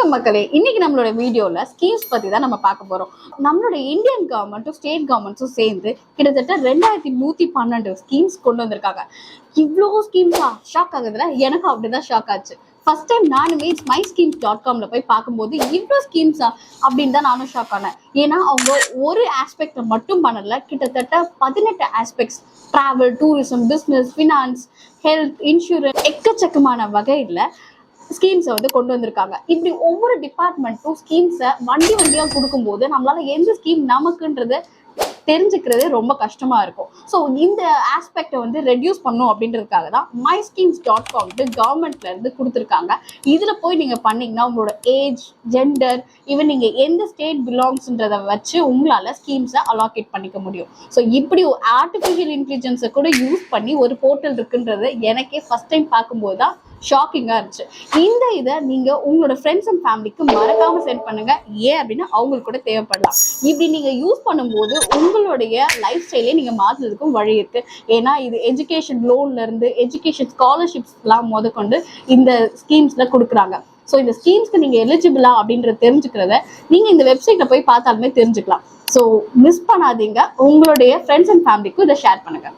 வணக்கம் மக்களே, இன்னைக்கு நம்மளோட வீடியோல ஸ்கீம்ஸ் பத்தி தான் நம்ம பார்க்க போறோம். நம்மளோட இந்தியன் கவர்மெண்ட்டும் ஸ்டேட் கவர்மெண்ட்ஸும் சேர்ந்து கிட்டத்தட்ட 2112 ஸ்கீம்ஸ் கொண்டு வந்திருக்காங்க. இவ்வளோ ஸ்கீம்ஸா? ஷாக் ஆகுதுல? எனக்கு அப்படிதான் ஷாக் ஆச்சு. ஃபர்ஸ்ட் டைம் நானுமே myschemes.comல போய் பார்க்கும்போது இவ்வளோ ஸ்கீம்ஸா அப்படின்னு தான் நானும் ஷாக் ஆனேன். ஏன்னா அவங்க ஒரு ஆஸ்பெக்ட் மட்டும் பண்ணல, கிட்டத்தட்ட 18 aspects, travel, tourism, business, finance, health, insurance, எக்கச்சக்கமான வகையில் ஸ்கீம்ஸை வந்து கொண்டு வந்திருக்காங்க. இப்படி ஒவ்வொரு டிபார்ட்மெண்ட்டும் ஸ்கீம்ஸை வண்டியா கொடுக்கும்போது நம்மளால எந்த ஸ்கீம் நமக்குன்றது தெரிஞ்சுக்கிறதே ரொம்ப கஷ்டமா இருக்கும். ஸோ இந்த ஆஸ்பெக்டை வந்து ரெடியூஸ் பண்ணும் அப்படின்றதுக்காக தான் myschemes.com கவர்மெண்ட்ல இருந்து கொடுத்துருக்காங்க. இதுல போய் நீங்க பண்ணீங்கன்னா உங்களோட ஏஜ், ஜெண்டர், ஈவன் நீங்க எந்த ஸ்டேட் பிலாங்ஸ்ன்றதை வச்சு உங்களால ஸ்கீம்ஸை அலாகேட் பண்ணிக்க முடியும். ஸோ இப்படி ஆர்டிஃபிஷியல் இன்டெலிஜென்ஸை கூட யூஸ் பண்ணி ஒரு போர்ட்டல் இருக்குன்றது எனக்கே ஃபர்ஸ்ட் டைம் பார்க்கும்போது தான் ஷாக்கிங்கா இருந்துச்சு. இந்த இதை நீங்க உங்களோட ஃப்ரெண்ட்ஸ் அண்ட் ஃபேமிலிக்கு மறக்காம சென்ட் பண்ணுங்க. ஏன் அப்படின்னா அவங்களுக்கு கூட தேவைப்படலாம். இப்படி நீங்க யூஸ் பண்ணும்போது உங்களுடைய லைஃப் ஸ்டைலே நீங்க மாத்துறதுக்கும் வழி இருக்கு. ஏன்னா இது எஜுகேஷன் லோன்ல இருந்து எஜுகேஷன் ஸ்காலர்ஷிப்ஸ் எல்லாம் முதற்கொண்டு இந்த ஸ்கீம்ஸ்ல கொடுக்குறாங்க. ஸோ இந்த ஸ்கீம்ஸ்க்கு நீங்க எலிஜிபிளா அப்படின்றத தெரிஞ்சுக்கிறத நீங்க இந்த வெப்சைட்ல போய் பார்த்தாலுமே தெரிஞ்சுக்கலாம். ஸோ மிஸ் பண்ணாதீங்க. உங்களுடைய ஃப்ரெண்ட்ஸ் அண்ட் ஃபேமிலிக்கும் இதை ஷேர் பண்ணுங்க.